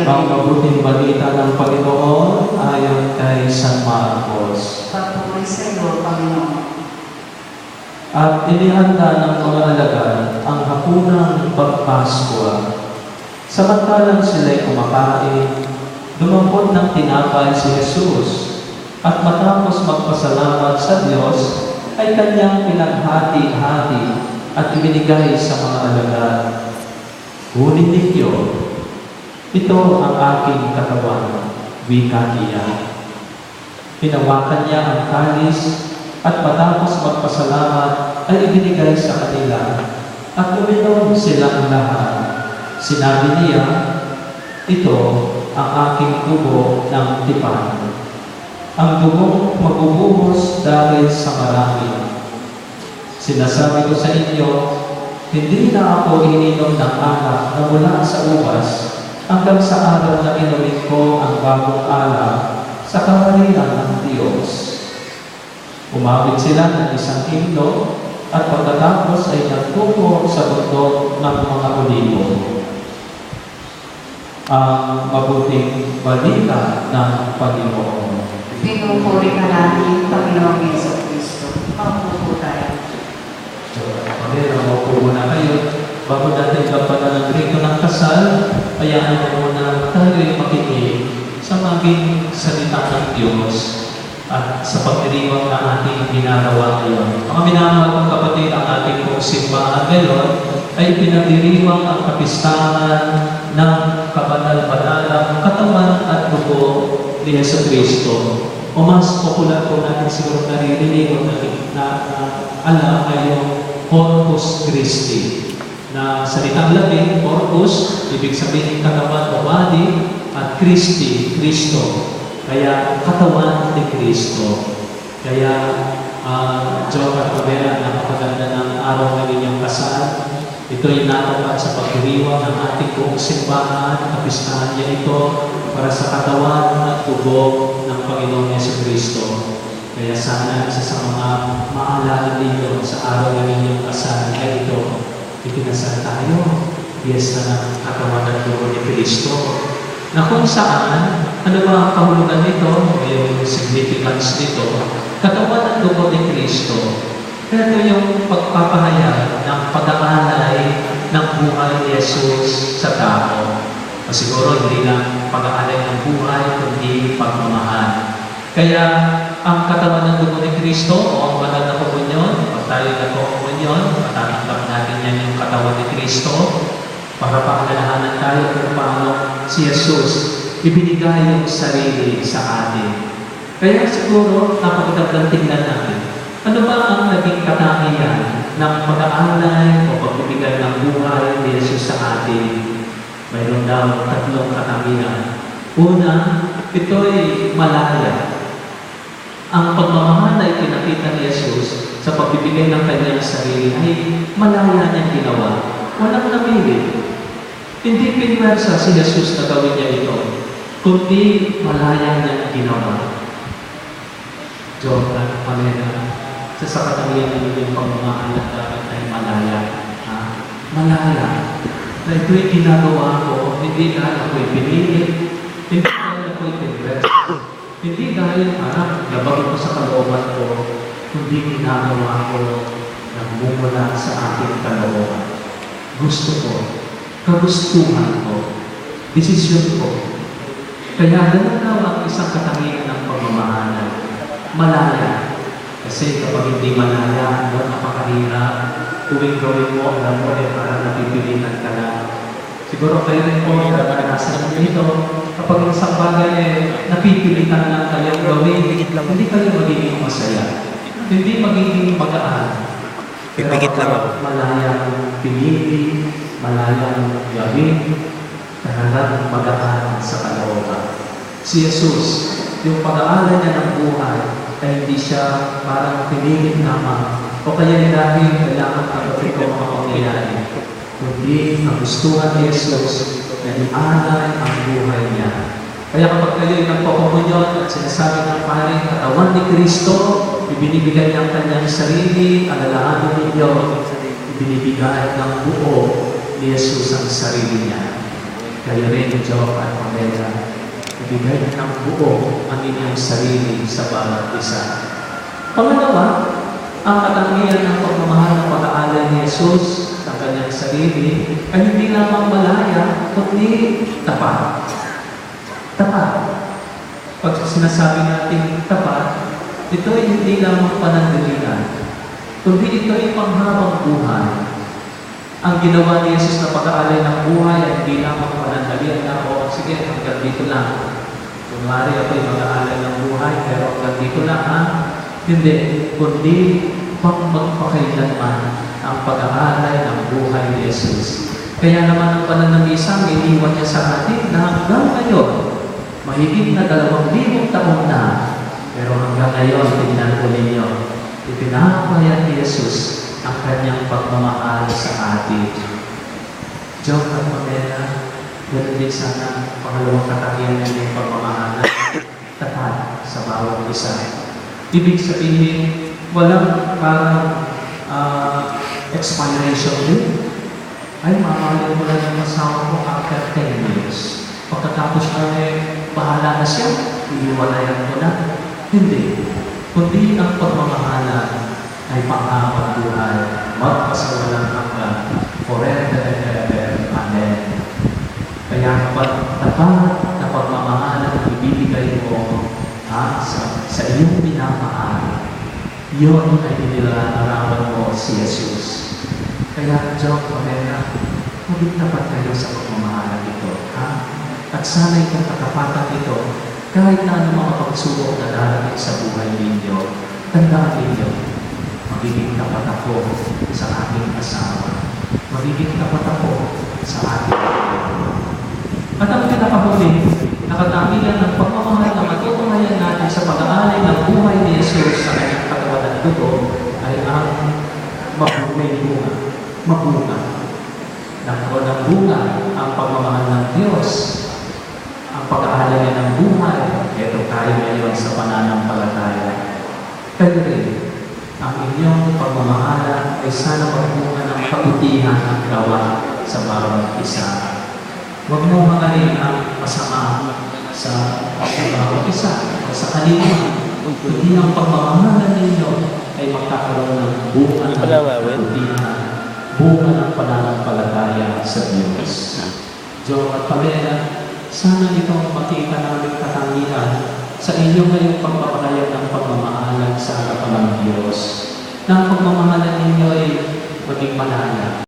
Ang mabuting balita ng Panginoon ayon kay San Marcos. Patuloy sa iyo, Panginoon. At inihanda ng mga alagad ang hapunang pagpaskwa. Samantalang sila'y kumakain, lumampot ng tinapay si Jesus, at matapos magpasalamat sa Diyos, ay kanyang pinaghati-hati at ibinigay sa mga alagad. Kunin ninyo, ito ang aking katawan, wika niya. Hinawakan niya ang kalis at matapos magpasalamat ay ibinigay sa kanila at uminom silang lahat. Sinabi niya, ito ang aking dugo ng tipan. Ang dugong magbubuhos dahil sa marami. Sinasabi ko sa inyo, hindi na ako ininom ng alak na mula sa ubas hanggang sa araw na inumin ko ang bagong alak sa kaharian ng Diyos. Umabot sila ng isang himno at pagkatapos ay nagtungo sa bundok ng mga olibo. Ang mabuting balita ng Panginoon. Pinupuri ka natin, Panginoong Jesucristo. Mamupo tayo. Pagkakita, mamupo muna kayo. Bago natin kapanan ng rito ng kasal, hayaan mo muna tayo'y makinig sa maging salita ng Diyos at sa pagdiriwang na ating ginagawa ngayon. Mga minamahal kong kapatid, ang ating pong simbahan ngayon ay pinagdiriwang ang kapistahan ng kabanal-banalang katawan at dugo ni Jesucristo. O mas popular po natin siguro naririnig o na alam ay yung Corpus Christi. Na salitang Latin, corpus, ibig sabihin katawan o body, at Christi, Kristo. Kaya katawan ni Kristo. Kaya, Joe at Pabera, napakaganda ng araw na inyong kasal. Ito'y natapat sa pagdiriwang ng ating buong simbahan, kapistahan niya ito para sa katawan at dugo ng Panginoon Jesucristo. Kaya sana isa sa mga maalala ninyo sa araw na inyong kasal ay ito. Itinasal tayo, piyesta ng katawan at dugo ni Kristo. Na kung saan, ano ba ang kahulugan nito, o yung significance nito, katawan at dugo ni Kristo. Kaya ito yung pagpapahayag ng pag-aalay ng buhay ni Jesus sa tao. O siguro hindi lang pag-aalay ng buhay, kundi pagmamahal. Kaya ang katawan ng dugo ni Kristo o ang banal na komunyon, pag tayo nagko-komunyon, matatanggap natin yan yung katawan ni Kristo para paalalahanan tayo kung paano si Jesus ibinigay yung sarili sa atin. Kaya siguro napakagandang tingnan natin. Ano ba ang naging katangian ng pag-aalay o pagbibigay ng buhay ni Jesus sa atin? Mayroon daw tatlong katangian. Una, ito'y malaya. Ang pagmamahal na ipinakita ni Jesus sa pagbibigay ng kanyang sarili ay malaya niyang ginawa. Walang namili. Hindi pinwersa si Jesus na gawin niya ito, kundi malaya niyang ginawa. Jordan, Palena, sa katangian ng inyong pagmamahal na dapat ay malaya. Malaya. Na ito'y ginagawa ko, hindi dahil ako'y pinili, hindi dahil ako'y pinwersa. Hindi dahil labag ko sa kalooban ko, kundi ginagawa ko nagmumula sa aking kalooban. Gusto ko, kagustuhan ko, desisyon ko. Kaya nananaw ang isang katangian ng pagmamahalan. Malaya. Kasi kapag hindi malaya, napakahirap. Tuwing gawin mo, alam mo, parang napipilitan ka lang. Siguro kayo rin po, naranasan nyo ito. Kapag ang isang bagay napipilitan lang kayong gawin, hindi kayo magiging masaya. Hindi magiging magaan. Pipigit lang ako. Malayang pinili, malayang gawin, talagang magaan sa kalooban. Si Jesus, yung pag-aalala niya ng buhay, ay hindi siya parang pinili naman. O kaya dahil kailangan tagapin ko mga pangyayari. Kundi ang gustuhan ni Jesus na ialay ang buhay niya. Kaya kapag kayo ay nagpapamunyon at sinasabi ng pare, katawan ni Kristo, ibinibigay niya ang kanyang sarili, alalahanin ninyo, ibinibigay ng buo ni Jesus ang sarili niya. Kayo rin, Joe at Pamela, ibigay ng buo ang inyong sarili sa bawat isa. Pangalawa, ang katangian ng pagmamahal ng pag-aalay ni Jesus sa kanyang sarili ay hindi lamang malaya, kundi tapat. Tapat. Pag sinasabi natin tapat, ito ay hindi lamang panandalian, kundi ito ay panghabang buhay. Ang ginawa ni Jesus na pag-aalay ng buhay ay hindi lamang panandalian na, o sige, hanggang dito lang. Kunwari ako ay mag-aalay ng buhay, pero hanggang dito lang, ha? Hindi, kundi pang magpakailanman ang pag-aalay ng buhay ni Jesus. Kaya naman ang pananamisang iniwan niya sa atin na hanggang ngayon, mahigit na 2,000 taon na, pero hanggang ngayon, tingnan po ninyo, ipinapahayag ni Jesus ang kanyang pagmamahal sa atin. Joe at Pamela, ganoon din sana pangalawang katangian ng pagmamahal tapat sa bawat isa. Ibig sabihin, walang parang expiration din. Ay, mamahalin mo lang ng asawa mo after 10 years. Pagkatapos na bahala na siya, iiwalayan mo na. Hindi. Kundi ang pagmamahalan ay panghabang buhay, magpasawalang hanggan, forever and ever. Amen. Kaya tapat na pagmamahalan ang ibibigay mo sa iyong minamahal, yun ay inilalarawan mo si Jesus. Kaya, Joe, Pamela, maging tapat kayo sa pagmamahalan ito. At sana itong katapatan ito, kahit na ano mga pagsubok na darating sa buhay ninyo, tandaan ninyo, magiging tapat ako sa aking asawa. Magiging tapat ako sa aking asawa. At ang pinakahuli, nakatangian ng pagmamahal na matutunayan natin sa pag-aalay ng buhay ni Jesus sa kanyang katawan at dugo ay ang may bunga. Magbunga. Nagkaroon ng bunga ang pagmamahal ng Diyos. Ang pag-aalay niya ng buhay, ito tayo ngayon sa pananampalataya. Kayo rin, ang inyong pagmamahala ay sana magbunga ng kabutihan ng gawa sa bawat isa. Huwag mo mangalin ang masama sa bawat isa o sa kanila. Kundi ang pagmamahala ninyo ay magkakaroon ng bunga ng kabutihan, bunga ng pananampalataya sa Diyos. Joe at Pamela, sana itong makita namin katangian sa inyong ngayong pagpapahayag ng pagmamahalan sa harapan ng Diyos. Na ang pagmamahalan ninyo ay maging malaya.